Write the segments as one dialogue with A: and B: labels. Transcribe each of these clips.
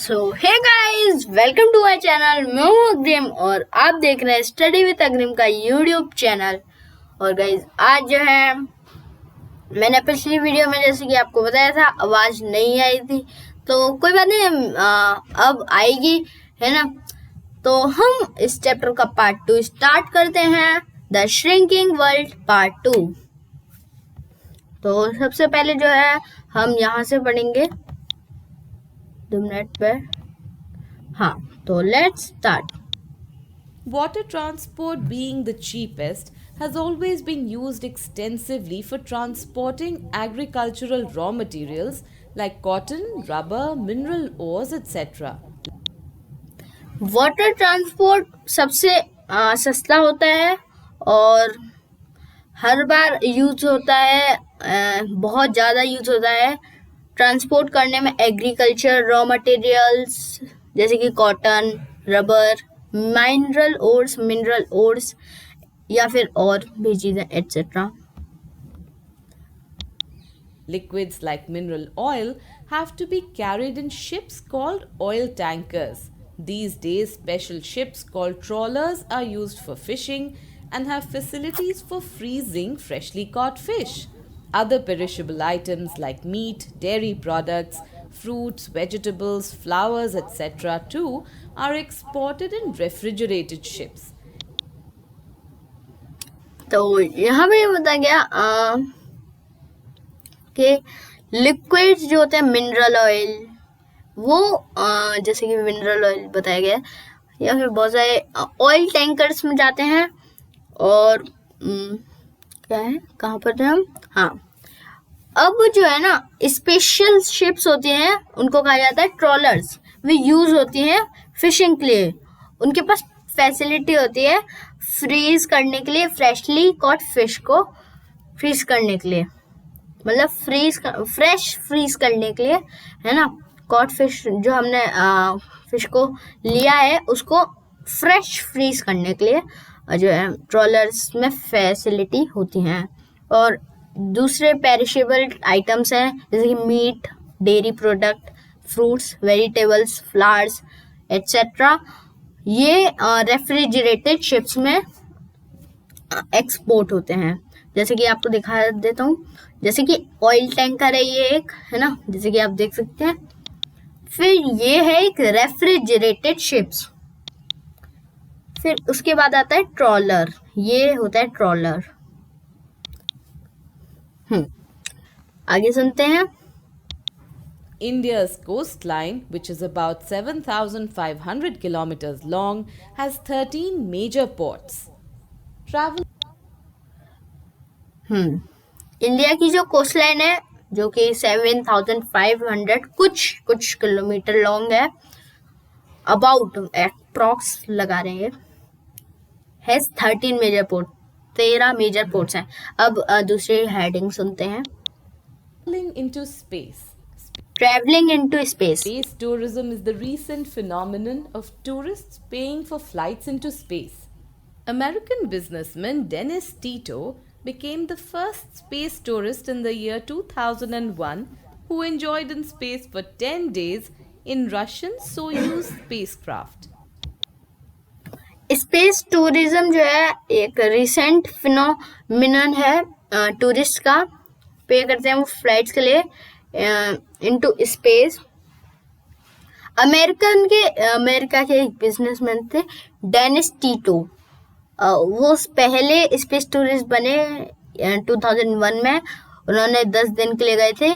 A: So hey guys, welcome to my channel. मैं हूं अग्रिम और आप देख रहे हैं स्टडी विद अग्रिम का यूट्यूब चैनल। और गाइस, आज जो है मैंने पिछली वीडियो में जैसे कि आपको बताया था आवाज़ नहीं आई थी, तो कोई बात नहीं, अब आएगी, है ना। तो हम इस चैप्टर का पार्ट 2 स्टार्ट करते हैं, द श्रिंकिंग वर्ल्ड पार्ट 2। तो सबसे पहले जो है हम यहाँ से पढ़ेंगे 2 मिनट पे। हाँ, तो let's start.
B: Water transport, being the cheapest, has always been used extensively for transporting agricultural raw materials like cotton, rubber, mineral ores, etc.
A: Water transport सबसे सस्ता होता है और हर बार यूज होता है, बहुत ज़्यादा यूज होता है ट्रांसपोर्ट करने में एग्रीकल्चर रॉ मटेरियल्स जैसे कि कॉटन, रबर, मिनरल ओर्स या फिर और भी चीज़ें etcetera.
B: Liquids like mineral oil have to be carried in ships called oil tankers. These days, special ships called trawlers are used for fishing and have facilities for freezing freshly caught fish. Other perishable items like meat, dairy products, fruits, vegetables, flowers, etc., too, are exported in refrigerated ships.
A: तो यहाँ पे बताया गया कि liquids जो होते हैं mineral oil, वो जैसे कि मिनरल ऑयल बताया गया या फिर बहुत सारे ऑयल टैंकर्स में जाते हैं। और क्या है, कहाँ पर थे हम? हाँ, अब जो है ना स्पेशल शिप्स होती हैं, उनको कहा जाता है ट्रॉलर्स। वे यूज होती हैं फिशिंग के लिए। उनके पास फैसिलिटी होती है फ्रीज करने के लिए, फ्रेशली कॉट फिश को फ्रीज करने के लिए, मतलब फ्रेश फ्रीज करने के लिए, है ना। कॉट फिश जो हमने फिश को लिया है उसको फ्रेश फ्रीज करने के लिए जो है ट्रॉलर्स में फैसिलिटी होती हैं। और दूसरे पेरिशेबल आइटम्स हैं जैसे कि meat, dairy product, fruits, vegetables, flowers etcetera, ये रेफ्रिजरेटेड शिप्स में एक्सपोर्ट होते हैं। जैसे कि आपको दिखा देता हूँ, जैसे कि ऑयल टैंकर है ये एक, है ना, जैसे कि आप देख सकते हैं। फिर ये है एक रेफ्रिजरेटेड शिप्स। फिर उसके बाद आता है ट्रॉलर, ये होता है ट्रॉलर। आगे सुनते हैं।
B: India's coastline, which is about 7,500 kilometers long, has 13 major ports. Travel
A: India की जो कोस्ट लाइन है जो कि 7,500 कुछ किलोमीटर लॉन्ग है, अबाउट अप्रॉक्स लगा रहे हैं, has 13 major port, 13 major ports हैं। अब दूसरी हेडिंग सुनते हैं।
B: traveling into space.
A: Travelling into space.
B: Space tourism is the recent phenomenon of tourists paying for flights into space. American businessman Dennis Tito became the first space tourist in the year 2001 who enjoyed in space for 10 days in Russian Soyuz spacecraft.
A: Space tourism जो है एक recent phenomenon है। Tourist का पे करते हैं वो flights के लिए इनटू स्पेस। अमेरिका के एक बिजनेसमैन थे डेनिस टीटो, वो पहले स्पेस टूरिस्ट बने 2001 में। उन्होंने 10 दिन के लिए गए थे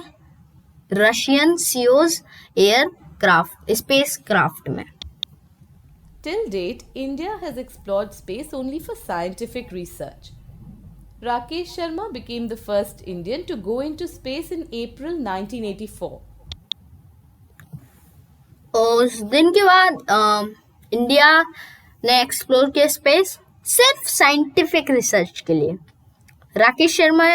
A: Russian Soyuz aircraft space craft में।
B: Till date, India has explored space only for scientific research. Rakesh Sharma became the first Indian to go into space in April 1984.
A: उस दिन के बाद इंडिया ने एक्सप्लोर किया स्पेस सिर्फ साइंटिफिक रिसर्च के लिए। राकेश शर्मा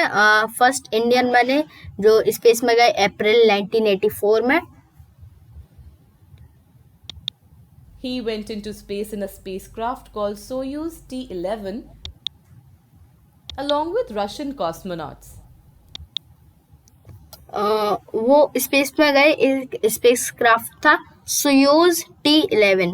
A: फर्स्ट इंडियन बने जो स्पेस में गए अप्रैल 1984 में।
B: He went into space in a spacecraft called Soyuz T-11 along with Russian cosmonauts.
A: वो स्पेस में गए, एक स्पेस क्राफ्ट था सोयूज T11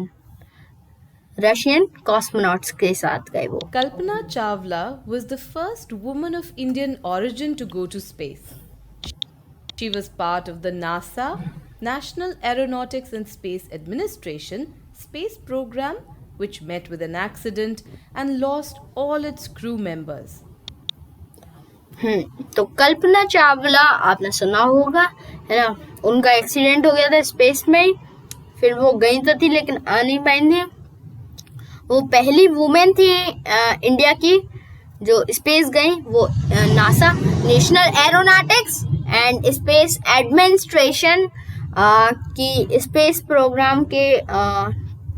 A: रशियन कॉस्मोनॉट्स के साथ गए वो।
B: Kalpana Chawla was the first woman of Indian origin to go to space. She was part of the NASA, National Aeronautics and Space Administration, space program, which met with an accident and lost all its crew members.
A: तो कल्पना चावला आपने सुना होगा, है ना, उनका accident हो गया था स्पेस में ही। फिर वो गई तो थी लेकिन आ नहीं पाई थी। वो पहली वुमेन थी इंडिया की जो स्पेस गई। वो NASA, national aeronautics and space administration की स्पेस प्रोग्राम के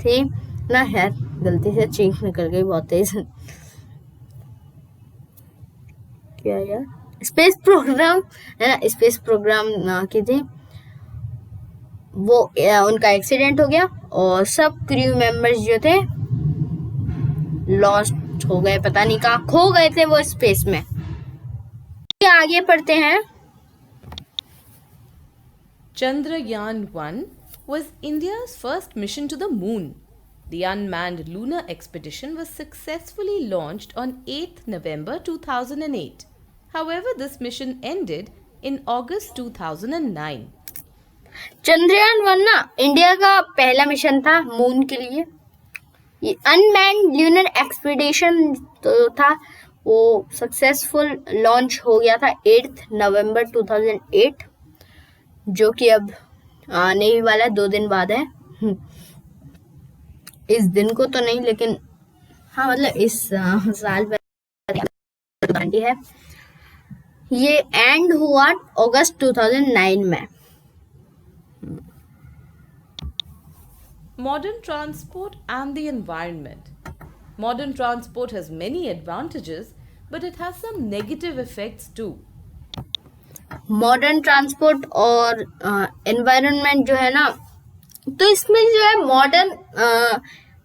A: थी ना। यार गलती से चीख निकल गई बहुत तेज। क्या यार, स्पेस प्रोग्राम, है ना, स्पेस प्रोग्राम की थी वो। उनका एक्सीडेंट हो गया और सब क्रू मेंबर्स जो थे लॉस्ट हो गए, पता नहीं कहाँ खो गए थे वो स्पेस में। आगे पढ़ते हैं।
B: Chandrayaan-1 was India's first mission to the moon. The unmanned lunar expedition was successfully launched on 8th November 2008. However, this mission ended in August 2009.
A: Chandrayaan 1 ना इंडिया का पहला मिशन था मून के लिए। ये अनमैन्ड ल्यूनर एक्सपीडिशन तो था, वो सक्सेसफुल लॉन्च हो गया था 8 नवंबर 2008, जो कि अब आने ही वाला 2 दिन बाद है। इस दिन को तो नहीं, लेकिन हाँ मतलब इस साल में है। ये एंड हुआ अगस्त 2009 में।
B: Modern transport and the environment. Modern transport has many advantages, but it has some negative effects too.
A: Modern transport और एनवायरनमेंट जो है ना, तो इसमें जो है मॉडर्न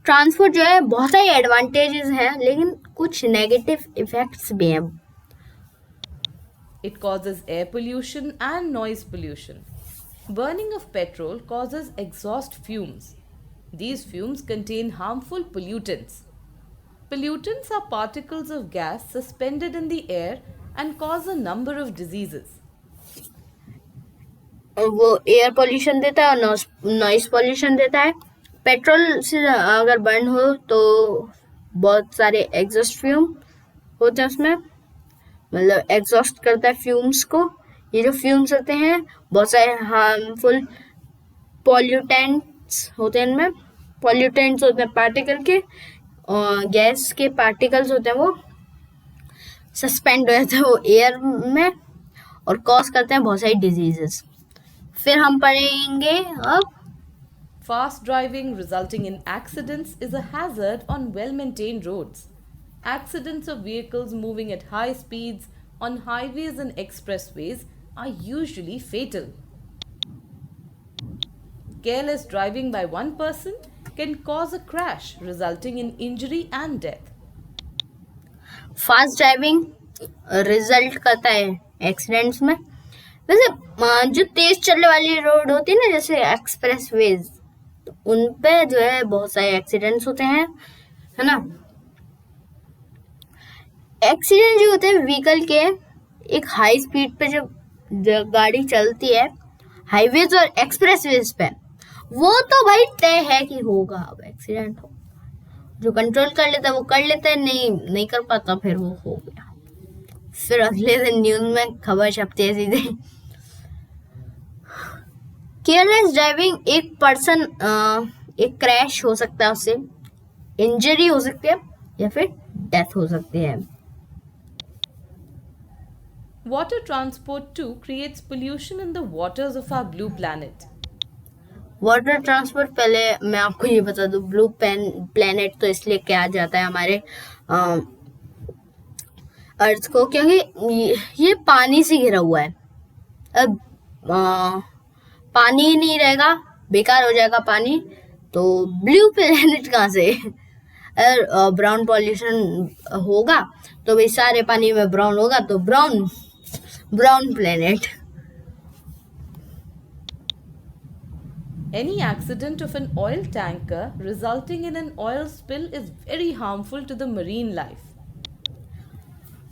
A: ट्रांसपोर्ट जो है बहुत सारे एडवांटेजेस हैं, लेकिन कुछ नेगेटिव इफेक्ट्स भी हैं।
B: It causes air pollution and noise pollution. Burning of petrol causes exhaust fumes. These fumes contain harmful pollutants. Pollutants are particles of gas suspended in the air and cause a number of diseases.
A: वो air pollution देता है और noise pollution देता है। Petrol से अगर burn हो तो बहुत सारे एग्जॉस्ट फ्यूम होते हैं उसमें, मतलब एग्जॉस्ट करता है फ्यूम्स को। ये जो फ्यूम्स होते हैं बहुत सारे हार्मफुल पॉल्यूटेंट्स होते हैं इनमें। पॉल्यूटेंट्स होते हैं पार्टिकल के, और गैस के पार्टिकल्स होते हैं वो सस्पेंड हो जाते हैं वो एयर में और कॉज करते हैं बहुत सारी डिजीजेस। फिर हम पढ़ेंगे अब
B: Fast driving resulting in accidents is a hazard on well-maintained roads. Accidents of vehicles moving at high speeds on highways and expressways are usually fatal. Careless driving by one person can cause a crash resulting in injury and death.
A: Fast driving result करता है accidents में। वैसे जो तेज चलने वाली road होती है ना, जैसे एक्सप्रेसवेज, तो उन पे जो है बहुत सारे एक्सीडेंट्स होते हैं, है ना। एक्सीडेंट जो होते हैं व्हीकल के, एक हाई स्पीड पे जब गाड़ी चलती है हाईवेज और एक्सप्रेसवेज पे, वो तो भाई तय है कि होगा, अब एक्सीडेंट हो। जो कंट्रोल कर लेता है वो कर लेता है, नहीं कर पाता फिर वो हो गया। फिर अगले दिन न्यूज में खबर छपती है सीधे। केयरलेस ड्राइविंग, एक पर्सन एक क्रैश हो सकता है, उससे इंजरी हो सकती है या फिर डेथ हो सकती है।
B: Water transport too creates pollution in the waters of our blue planet.
A: Water transport, पहले मैं आपको ये बता दूं, ब्लू प्लेनेट तो इसलिए कहा जाता है हमारे अर्थ को, क्योंकि ये पानी से घिरा हुआ है। अब पानी ही नहीं रहेगा, बेकार हो जाएगा पानी, तो ब्लू प्लेनेट कहाँ से? अगर ब्राउन पॉल्यूशन होगा तो भाई सारे पानी में ब्राउन होगा, तो brown planet.
B: Any accident of an oil tanker resulting in an oil spill is very harmful to the marine life.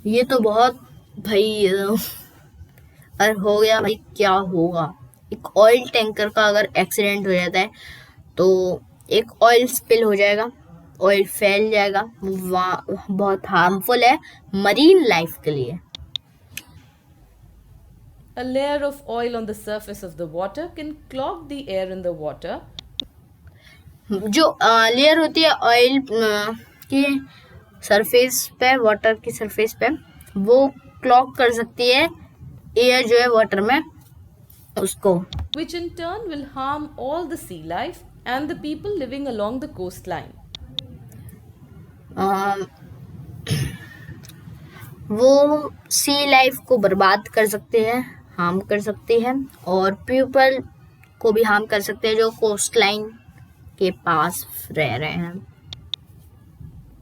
A: ये तो बहुत भाई अगर हो गया भाई क्या होगा। एक ऑयल टैंकर का अगर एक्सीडेंट हो जाता है तो एक ऑयल स्पिल हो जाएगा, ऑयल फैल जाएगा, बहुत हार्मफुल है मरीन लाइफ के लिए।
B: A layer of oil on the surface of the water can clog the air in the water.
A: जो लेयर होती है ऑयल की सरफेस पे, वाटर की सरफेस पे, वो क्लॉग कर सकती है एयर जो है वाटर में उसको,
B: which in turn will harm all the sea life and the people living along the coastline.
A: वो सी लाइफ को बर्बाद कर सकते हैं, हार्म कर सकती है, और पीपल को भी हार्म कर सकते हैं जो कोस्ट लाइन के पास रह रहे हैं।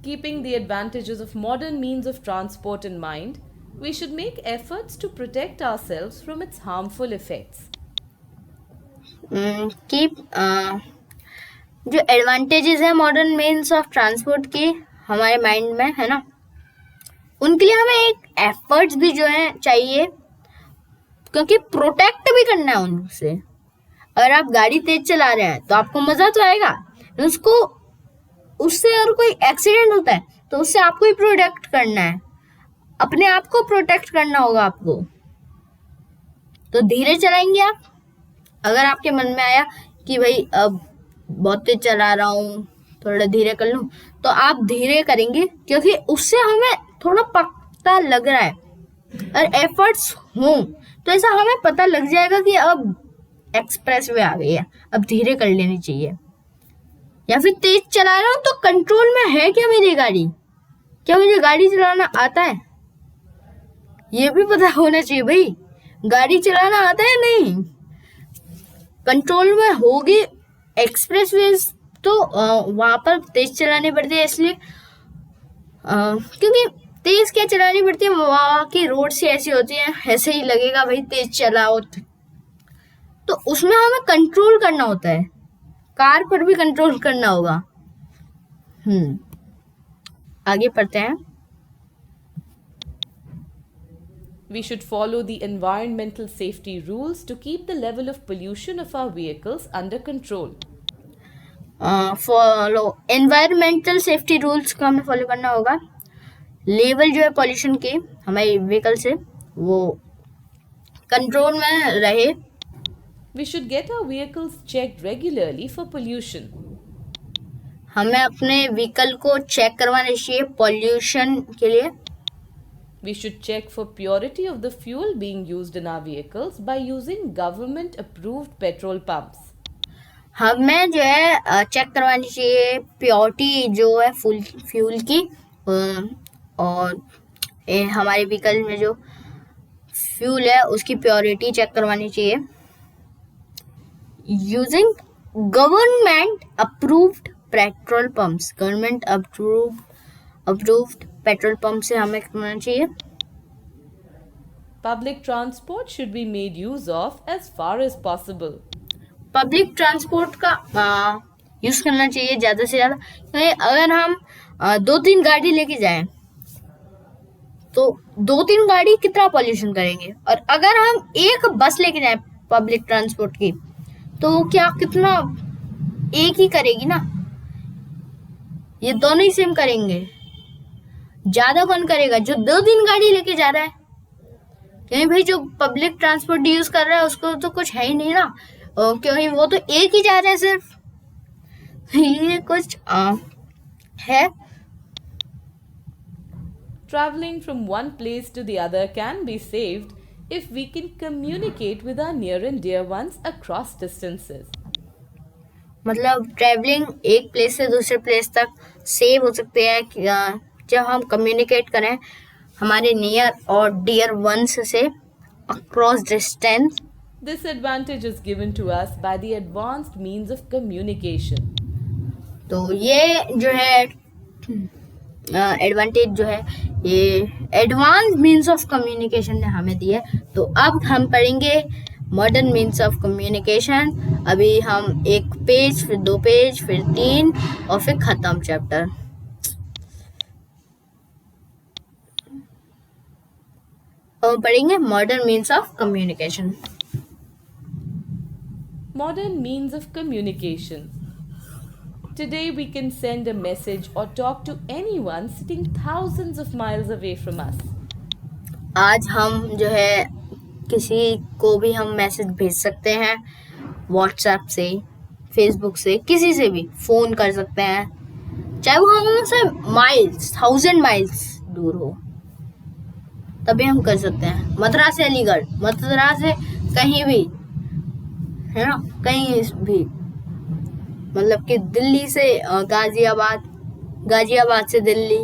B: Keeping the advantages of modern means of transport in mind, we should make efforts to protect ourselves from its harmful effects.
A: जो एडवांटेजेस है मॉडर्न मीन्स ऑफ ट्रांसपोर्ट की हमारे माइंड में है ना, उनके लिए हमें एक एफर्ट्स भी जो है चाहिए, क्योंकि प्रोटेक्ट भी करना है उनसे। अगर आप गाड़ी तेज चला रहे हैं तो आपको मजा तो आएगा, उससे अगर कोई एक्सीडेंट होता है तो उससे आपको ही प्रोटेक्ट करना है, अपने आप को प्रोटेक्ट करना होगा आपको। तो धीरे चलाएंगे आप। अगर आपके मन में आया कि भाई अब बहुत तेज चला रहा हूँ, थोड़ा धीरे कर लूँ, तो आप धीरे करेंगे, क्योंकि उससे हमें थोड़ा पता लग रहा है। और एफर्ट्स हों तो ऐसा हमें पता लग जाएगा कि अब एक्सप्रेस वे आ गई है, अब धीरे कर लेनी चाहिए। या फिर तेज चला रहा हूँ तो कंट्रोल में है क्या मेरी गाड़ी, क्या मुझे गाड़ी चलाना आता है, ये भी पता होना चाहिए भाई। गाड़ी चलाना आता है नहीं, कंट्रोल में होगी। एक्सप्रेस वे तो वहां पर तेज चलानी पड़ती है, इसलिए क्योंकि तेज क्या चलानी पड़ती है, वहां की रोड से ऐसी होती है, ऐसे ही लगेगा भाई तेज चलाओ, तो उसमें हमें कंट्रोल करना होता है। कार पर भी कंट्रोल करना होगा। आगे पढ़ते हैं।
B: We should follow the environmental safety rules to keep the level of pollution of our vehicles under control.
A: Follow environmental safety rules का हमें फॉलो करना होगा। लेवल जो है पॉल्यूशन की हमारे व्हीकल से वो कंट्रोल में रहे।
B: We should get our vehicles checked regularly for pollution.
A: हमें अपने व्हीकल को चेक करवाना चाहिए पॉल्यूशन के लिए।
B: We should check for purity of the fuel being used in our vehicles by using government approved petrol pumps.
A: हमें जो है चेक करवानी चाहिए प्योरिटी जो है फ्यूल की, और हमारे व्हीकल में जो फ्यूल है उसकी प्योरिटी चेक करवानी चाहिए using government approved petrol pumps. Government approved petrol pump से हमें करना चाहिए।
B: Public transport should be made use of as far as possible.
A: Public transport का यूज करना चाहिए ज्यादा से ज्यादा, क्योंकि अगर हम 2-3 गाड़ी लेके जाएं तो 2-3 गाड़ी कितना पॉल्यूशन करेंगे, और अगर हम एक बस लेके जाएं पब्लिक ट्रांसपोर्ट की तो क्या कितना एक ही करेगी ना, ये दोनों ही सेम करेंगे। ज्यादा कौन करेगा, जो 2-3 गाड़ी लेके जा रहा है, क्योंकि भाई जो पब्लिक ट्रांसपोर्ट यूज कर रहा है उसको तो कुछ है ही नहीं ना, क्योंकि वो तो एक ही जा रहा है सिर्फ। ये कुछ है।
B: Traveling from one place to the other can be saved if we can communicate with our near and dear ones across distances.
A: मतलब ट्रैवलिंग एक प्लेस से दूसरे प्लेस तक सेव हो सकते हैं जब हम कम्युनिकेट करें हमारे नियर और डियर वंस से across distance.
B: This advantage is given to us by the advanced means of communication.
A: तो ये जो है एडवांटेज जो है ये एडवांस मीन्स ऑफ कम्युनिकेशन ने हमें दी है। तो अब हम पढ़ेंगे मॉडर्न मीन्स ऑफ कम्युनिकेशन। अभी हम एक पेज, फिर 2 पेज, फिर 3 और फिर खत्म चैप्टर। अब पढ़ेंगे modern means of communication.
B: Modern means of communication. Today we can send a message or talk to anyone sitting thousands of miles away from us.
A: आज हम जो है किसी को भी हम मैसेज भेज सकते हैं, व्हाट्सएप से, फेसबुक से, किसी से भी फ़ोन कर सकते हैं, चाहे वो हमसे माइल्स, 1000 माइल्स दूर हो, तभी हम कर सकते हैं। मथुरा से अलीगढ़, मथुरा से कहीं भी, है ना, कहीं भी, मतलब कि दिल्ली से गाजियाबाद, गाजियाबाद से दिल्ली,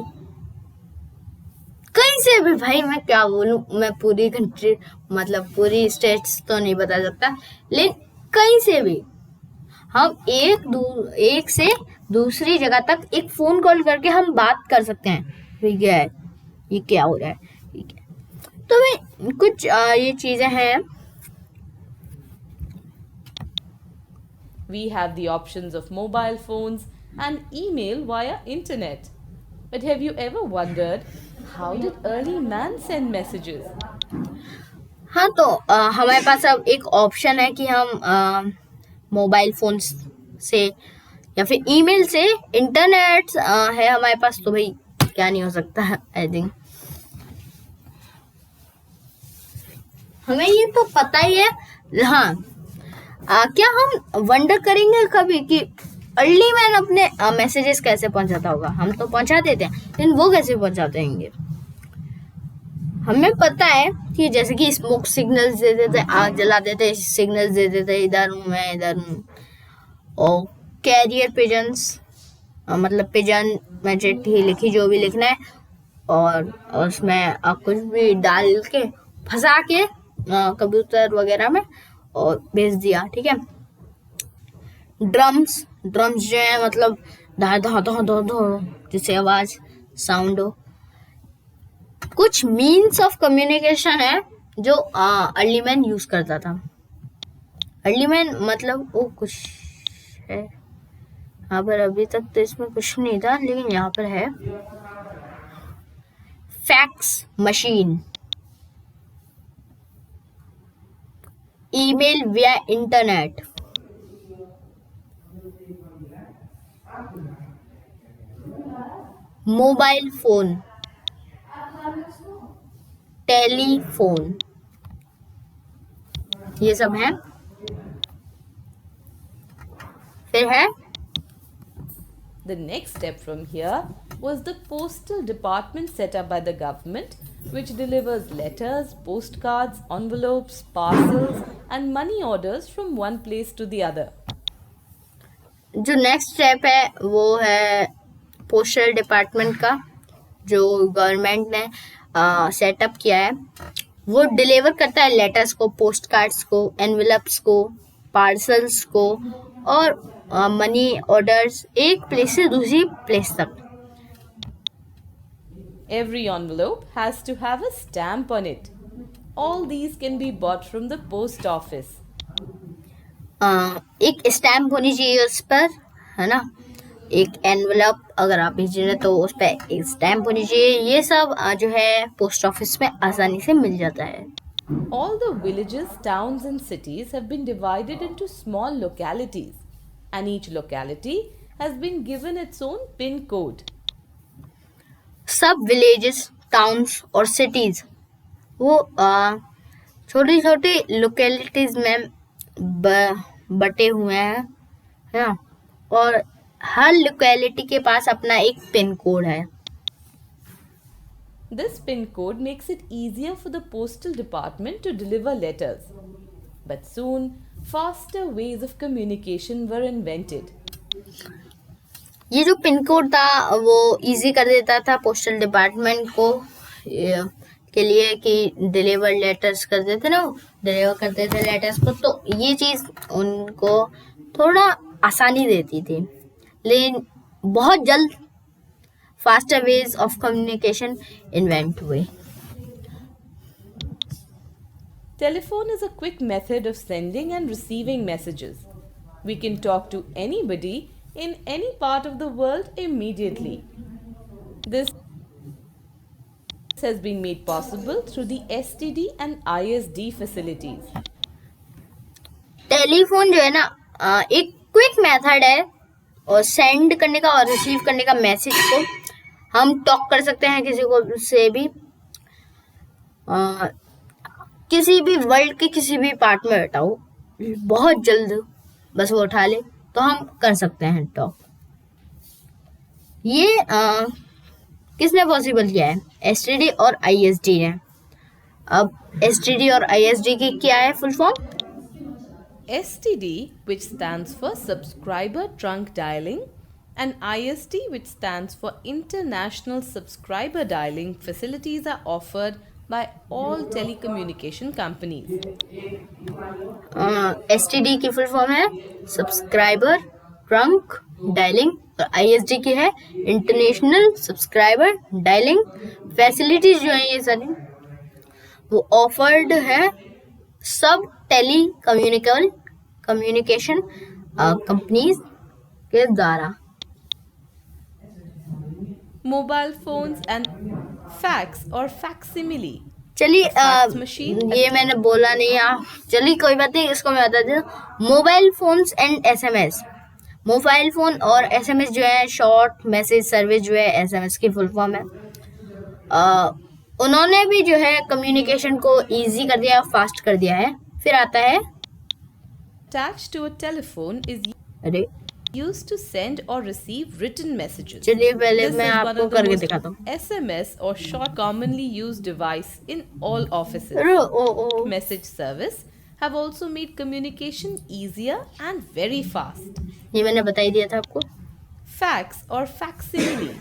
A: कहीं से भी भाई, मैं क्या बोलूं, मैं पूरी कंट्री, मतलब पूरी स्टेट्स तो नहीं बता सकता, लेकिन कहीं से भी हम एक से दूसरी जगह तक एक फोन कॉल करके हम बात कर सकते हैं। ठीक है, ये क्या हो रहा है, ठीक है। तो मैं कुछ ये चीजें हैं।
B: We have the options of mobile phones and email via internet. But have you ever wondered how did early man send messages?
A: हाँ, तो हमारे पास अब एक ऑप्शन है कि हम मोबाइल फोन से या फिर ईमेल से, इंटरनेट है हमारे पास, तो भाई क्या नहीं हो सकता है। आई थिंक हमें ये तो पता ही है। हाँ, क्या हम वंडर करेंगे कभी कि अर्ली मैन अपने मैसेजेस कैसे पहुंचाता होगा? हम तो पहुंचा देते हैं, लेकिन वो कैसे पहुंचाते होंगे? हमें पता है कि जैसे कि स्मोक सिग्नल्स दे देते, आग जला देते, सिग्नल्स दे देते, इधर हूँ मैं, इधर हूँ। और कैरियर पिजन्स, मतलब पिजन में चिट्ठी लिखी, जो भी लिखना है, और उसमें कुछ भी डाल के फंसा के कबूतर वगैरह में और भेज दिया। ठीक है। ड्रम्स जो है, मतलब धा धा धा धा धा, जिससे आवाज साउंड हो। कुछ मीन्स ऑफ कम्युनिकेशन है जो अर्ली मैन यूज करता था। अर्ली मैन मतलब वो कुछ है यहाँ पर, अभी तक तो इसमें कुछ नहीं था, लेकिन यहाँ पर है। फैक्स मशीन, ईमेल विया इंटरनेट, मोबाइल फोन, टेलीफोन, ये सब है। फिर है
B: The next step from here was the postal department set up by the government, which delivers letters, postcards, envelopes, parcels, and money orders from one place to the other.
A: जो next step है वो है postal department का, जो government ने setup किया है। वो डिलीवर करता है लेटर्स को, पोस्ट कार्ड्स को, एनवेलप्स को, पार्सल्स को और मनी ऑर्डर्स एक प्लेस से दूसरी प्लेस तक।
B: Every envelope has to have a stamp on it. All these can be bought from the post office.
A: एक स्टैम्प होनी चाहिए उस पर, है ना। एक एनवेलप अगर आप भेज रहे हैं तो उस पर एक स्टैम्प होनी चाहिए। ये सब जो है पोस्ट ऑफिस में आसानी से मिल जाता है।
B: All the villages, towns, and cities have been divided into small localities, and each locality has been given its own PIN code.
A: सब विलेजेस, टाउन्स और सिटीज वो छोटी छोटी लोकेलिटीज में बटे हुए हैं, है ना। और हर लोकेलिटी के पास अपना एक पिन कोड है।
B: This PIN code makes it easier for the postal department to deliver letters. But soon, faster ways of communication were invented.
A: ये जो पिन कोड था वो इजी कर देता था पोस्टल डिपार्टमेंट को के लिए कि डिलीवर लेटर्स करते थे ना, डिलीवर करते थे लेटर्स को, तो ये चीज़ उनको थोड़ा आसानी देती थी। लेकिन बहुत जल्द faster ways of communication invent हुए।
B: Telephone is a quick method of sending and receiving messages. We can talk to anybody in any part of the world immediately. This has been made possible through the STD and ISD facilities.
A: Telephone जो है ना एक quick method है और send करने का और receive करने का मैसेज को हम टॉक कर सकते हैं किसी को से भी किसी भी वर्ल्ड के किसी भी पार्ट में बैठा हो बहुत जल्द बस वो उठा ले तो हम कर सकते हैं टॉक। ये किसने पॉसिबल किया है? एसटीडी और आईएसडी ने। अब एसटीडी और आईएसडी की क्या है full form?
B: STD, which stands for Subscriber Trunk Dialing, and ISD, which stands for International Subscriber Dialing, facilities are offered by all telecommunication companies.
A: STD की फुल फॉर्म है subscriber trunk dialling और ISD की है international subscriber dialling. Facilities जो है ये सारी वो ऑफर्ड है सब टेली कम्युनिकेशन कंपनीज के द्वारा।
B: Mobile phones and fax or facsimile.
A: चलिए
B: Fax machine.
A: ये मैंने बोला नहीं चलिए कोई बात नहीं, इसको मैं बता देता। Mobile phones and SMS. Mobile phone और एसएमएस जो है शॉर्ट मैसेज सर्विस जो है एसएमएस की फुल फॉर्म है। उन्होंने भी जो है कम्युनिकेशन को इजी कर दिया, फास्ट कर दिया है। फिर आता है
B: Attached to a telephone is
A: अरे
B: used to send or receive written messages.
A: चलिए पहले
B: This
A: मैं
B: is one
A: आपको
B: of the
A: करके
B: most
A: दिखाता हूँ।
B: SMS or short commonly used device in all offices.
A: O
B: Message service have also made communication easier and very fast.
A: ये मैंने बता ही दिया था आपको।
B: Fax or facsimile.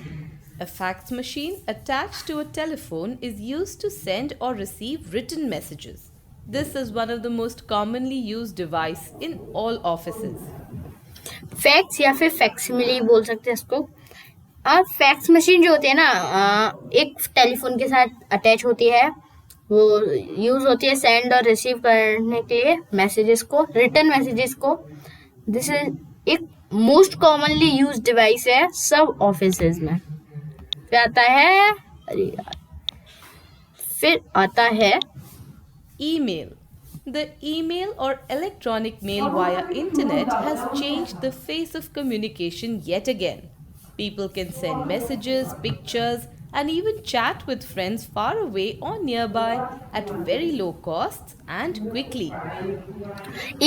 B: A fax machine attached to a telephone is used to send or receive written messages. This is one of the most commonly used device in all offices.
A: Fax या फिर फैक्सिमिली बोल सकते हैं इसको। Fax machine जो होती है ना एक टेलीफोन के साथ अटैच होती है, वो यूज होती है सेंड और रिसीव करने के लिए मैसेजेस को, रिटर्न मैसेजेस को। दिस इज एक मोस्ट कॉमनली यूज डिवाइस है सब ऑफिसेज में। फिर आता है
B: Email. The email or electronic mail via internet has changed the face of communication yet again. People can send messages, pictures, and even chat with friends far away or nearby at very low costs and quickly.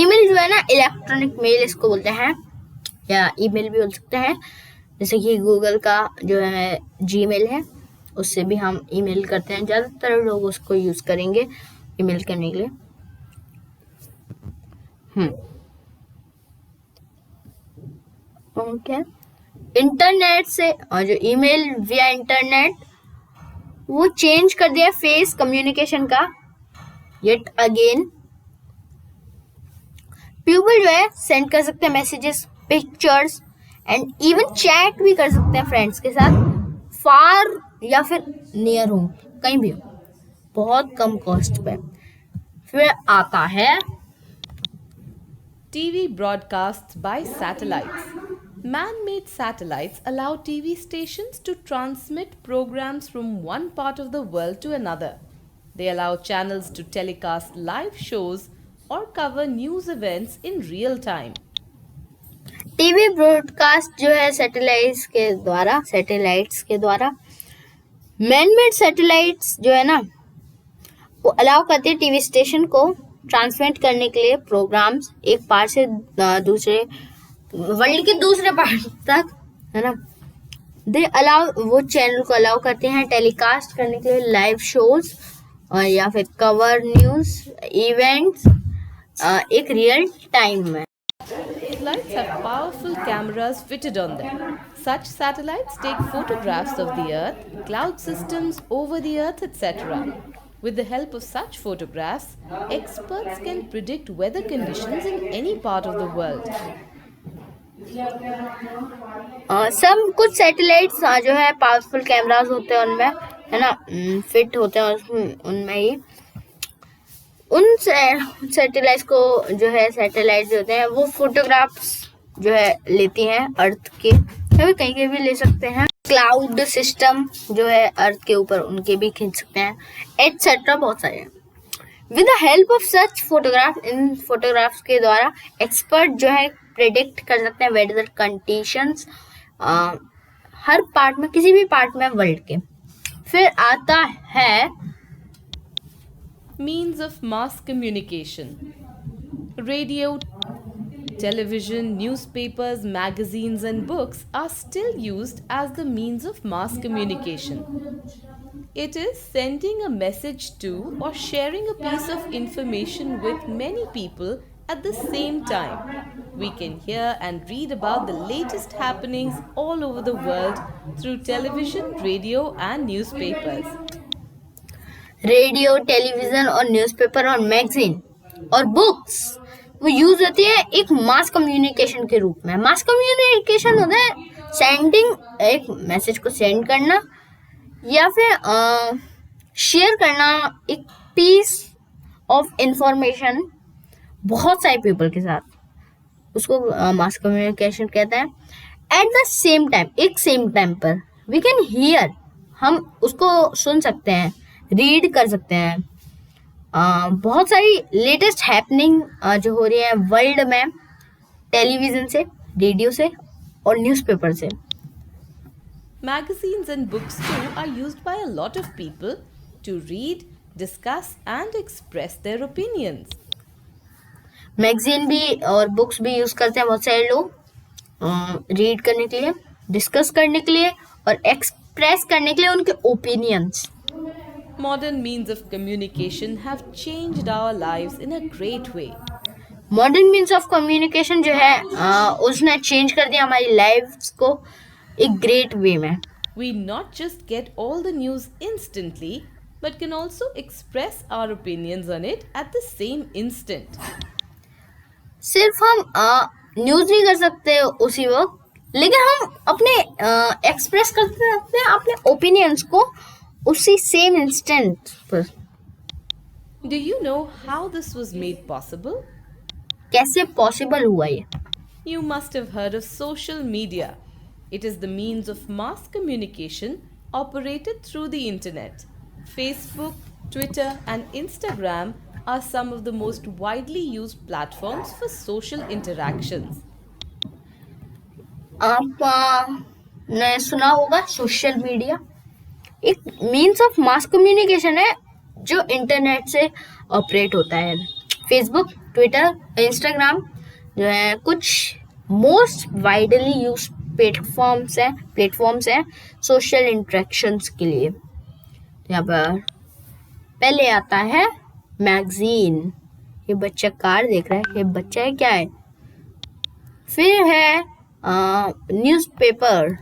A: Email जो है ना electronic mail इसको बोलते हैं या email भी बोल सकते हैं। जैसे कि गूगल का जो है जीमेल है उससे भी हम ईमेल करते हैं, ज़्यादातर लोग उसको यूज़ करेंगे ईमेल करने के लिए। ओके इंटरनेट से और जो ईमेल विया इंटरनेट वो चेंज कर दिया फेस कम्युनिकेशन का येट अगेन। पीपल जो है सेंड कर सकते हैं messages, pictures and even chat भी कर सकते हैं फ्रेंड्स के साथ, फार या फिर नियर हो, कहीं भी हो, बहुत कम कॉस्ट पे। फिर आता है
B: TV broadcasts by satellites. Man-made satellites allow TV stations to transmit programs from one part of the world to another. They allow channels to telecast live shows or cover news events in real time.
A: TV broadcast जो है satellites के द्वारा man-made satellites जो है ना वो allow करती है टीवी स्टेशन को ट्रांसमिट करने के लिए प्रोग्राम्स एक पार्ट से दूसरे वर्ल्ड के दूसरे पार्ट तक, है ना। दे अलाउ वो चैनल को अलाउ करते हैं टेलीकास्ट करने के लिए लाइव शोज और या फिर कवर न्यूज इवेंट्स एक रियल टाइम में।
B: Satellites have powerful cameras fitted on them. Such satellites take photographs of the Earth, cloud systems over the Earth, etc. With the help of such photographs, experts can predict weather conditions in any part of the world.
A: सब कुछ satellites जो है powerful cameras होते हैं उनमें, है ना, fit होते हैं उनमें ही। उन सैटेलाइट को जो है, सैटेलाइट जो होते हैं वो फोटोग्राफ्स जो है लेती हैं अर्थ के, कभी कहीं के भी ले सकते हैं। क्लाउड सिस्टम जो है अर्थ के ऊपर, उनके भी खींच सकते हैं, एटसेट्रा, बहुत सारे। With the help of such photograph, in photographs के द्वारा एक्सपर्ट जो है प्रेडिक्ट कर सकते हैं वेदर कंडीशंस हर पार्ट में, किसी भी पार्ट में वर्ल्ड के। फिर आता है
B: Means of mass communication. Radio, television, newspapers, magazines, and books are still used as the means of mass communication. It is sending a message to or sharing a piece of information with many people at the same time. We can hear and read about the latest happenings all over the world through television, radio, and newspapers.
A: Radio, television और newspaper और magazine और books वो use होती है एक mass communication के रूप में। मास कम्युनिकेशन होता है सेंडिंग, एक मैसेज को सेंड करना या फिर शेयर करना एक पीस ऑफ इंफॉर्मेशन बहुत सारे पीपल के साथ, उसको मास कम्युनिकेशन कहते हैं। एट द सेम टाइम, एक सेम टाइम पर वी कैन हियर, हम उसको सुन सकते हैं, रीड कर सकते हैं। बहुत सारी लेटेस्ट हैपनिंग जो हो रही है वर्ल्ड में, टेलीविजन से, रेडियो से और न्यूज़पेपर से।
B: Magazines and books too are used by a lot of people to read, discuss, and express their opinions.
A: Magazine भी और बुक्स भी यूज करते हैं बहुत सारे लोग, रीड करने के लिए, डिस्कस करने के लिए और एक्सप्रेस करने के लिए उनके opinions.
B: Modern means of communication have changed our lives in a great way.
A: Modern means of communication जो है उसने चेंज कर दिया हमारी लाइफ्स को एक ग्रेट वे में।
B: We not just get all the news instantly, but can also express our opinions on it at the same instant.
A: सिर्फ हम न्यूज नहीं कर सकते उसी वक्त, लेकिन हम अपने एक्सप्रेस कर सकते हैं अपने ओपिनियंस को उसी सेम इंस्टेंट पर।
B: Do you know how this was made possible?
A: कैसे पॉसिबल हुआ ये?
B: You must have heard of social media. It is the means of mass communication operated through the internet. Facebook, Twitter, and Instagram are some of the most widely used platforms for social interactions.
A: आप ने सुना होगा social media एक means of mass communication है जो internet से operate होता है। फेसबुक, ट्विटर, इंस्टाग्राम जो है कुछ मोस्ट वाइडली यूज प्लेटफॉर्म्स हैं सोशल इंटरेक्शंस के लिए। यहाँ पर पहले आता है मैगजीन, ये बच्चा कार देख रहा है, ये बच्चा है क्या है। फिर है न्यूज़पेपर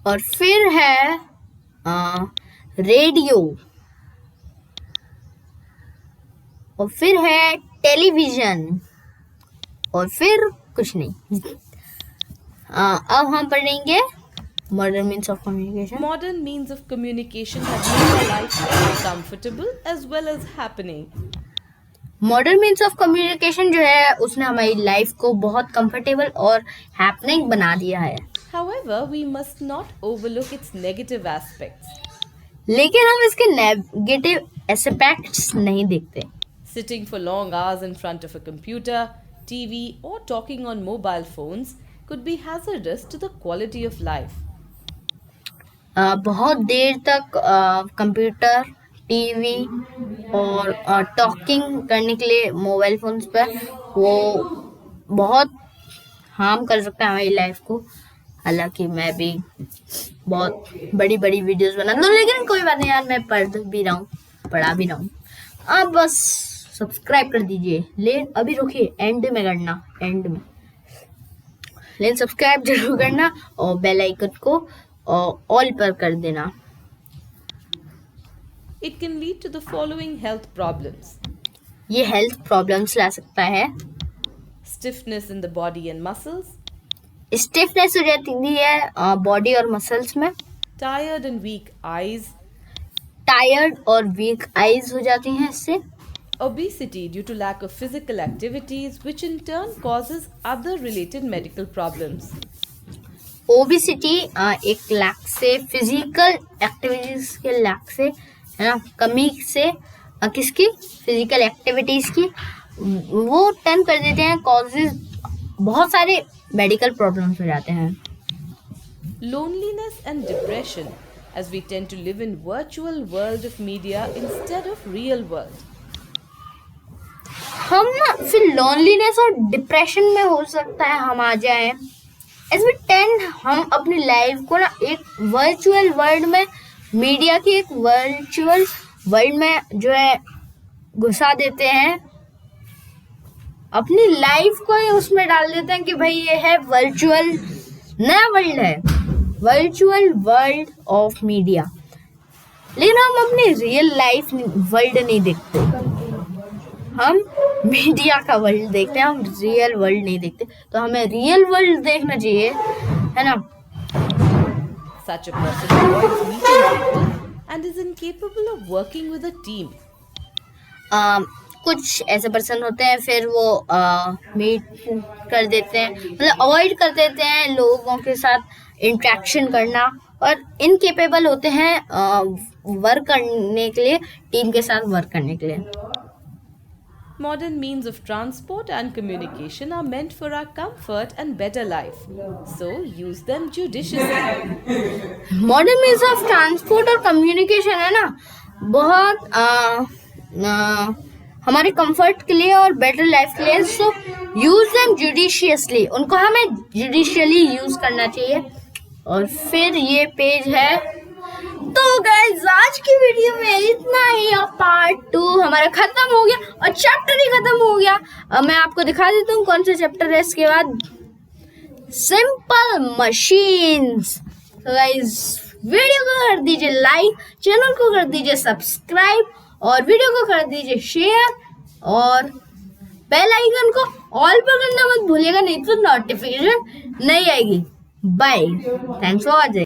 A: और फिर है रेडियो और फिर है टेलीविजन और फिर कुछ नहीं। अब हम पढ़ेंगे modern means of communication.
B: Modern means of communication have made our life very comfortable as well as happening.
A: Modern means of communication जो है उसने हमारी लाइफ को बहुत कंफर्टेबल और हैपनिंग बना दिया है।
B: However, we must not overlook its negative aspects.
A: लेकिन हम इसके नेगेटिव एस्पेक्ट्स नहीं देखते।
B: Sitting for long hours in front of a computer, TV, or talking on mobile phones could be hazardous to the quality of life.
A: बहुत देर तक computer, TV और talking करने के लिए मोबाइल फोन्स पर वो बहुत हार्म कर सकता है हमारी लाइफ को। हालांकि मैं भी बहुत बड़ी बड़ी वीडियोस बनाता हूँ, लेकिन कोई बात नहीं यार, मैं पढ़ा भी रहा हूँ। आप बस सब्सक्राइब कर दीजिए। लेकिन अभी रुकिए, एंड में करना, एंड में लेकिन सब्सक्राइब जरूर करना और बेल आइकन को ऑल पर कर देना।
B: It can lead to the following health problems:
A: ये हेल्थ प्रॉब्लम्स ला सकता है।
B: stiffness in the body and muscles,
A: stiffness हो जाती है बॉडी और मसल्स में,
B: tired and weak eyes,
A: tired और वीक आईज हो जाती हैं इससे।
B: Obesity due to lack of physical activities, which in turn causes other related medical problems.
A: Obesity एक लैक से, फिजिकल एक्टिविटीज के लैक से, है ना, कमी से, किसकी, फिजिकल एक्टिविटीज की, वो टर्न कर देते हैं कॉजेज बहुत सारे मेडिकल प्रॉब्लम्स हो जाते हैं।
B: Loneliness and depression, as we tend to live in virtual world of media instead of real world.
A: हम ना फिर लोनलीनेस और डिप्रेशन में हो सकता है हम आ जाए, एज वी टेंड हम अपनी लाइफ को ना एक वर्चुअल वर्ल्ड में, मीडिया की एक वर्चुअल वर्ल्ड में जो है घुसा देते हैं, अपनी लाइफ को ही उसमें डाल देते हैं कि भाई ये है वर्चुअल, नया वर्ल्ड है, वर्चुअल वर्ल्ड ऑफ मीडिया, लेकिन हम अपनी रियल लाइफ वर्ल्ड नहीं देखते, हम मीडिया का वर्ल्ड देखते हैं, हम रियल वर्ल्ड नहीं देखते। तो हमें रियल वर्ल्ड देखना चाहिए, है ना।
B: Such a person avoids meeting people and is incapable of working with a team.
A: कुछ ऐसे पर्सन होते हैं फिर वो मीट कर देते हैं, मतलब अवॉइड कर देते हैं लोगों के साथ इंटरेक्शन करना, और इनकेपेबल होते हैं वर्क करने के लिए, टीम के साथ वर्क करने के लिए।
B: Modern means of transport and communication are meant for our comfort and better life. So use them judiciously.
A: Modern means of transport और कम्युनिकेशन है ना, बहुत हमारे कंफर्ट के लिए और बेटर लाइफ के लिए, सो यूज देम जुडिशियसली, उनको हमें जुडिशियली यूज करना चाहिए। और फिर ये पेज है, तो गाइस आज की वीडियो में इतना ही, और पार्ट 2 हमारा खत्म हो गया और चैप्टर ही खत्म हो गया। अब मैं आपको दिखा देता हूँ कौन सा चैप्टर है इसके बाद, सिंपल मशीन्स। तो गाइस वीडियो को कर दीजिए लाइक, चैनल को कर दीजिए सब्सक्राइब, और वीडियो को कर दीजिए शेयर, और बेल आइकन को ऑल पर करना मत भूलिएगा, नहीं तो नोटिफिकेशन नहीं आएगी। Bye, thanks for watching.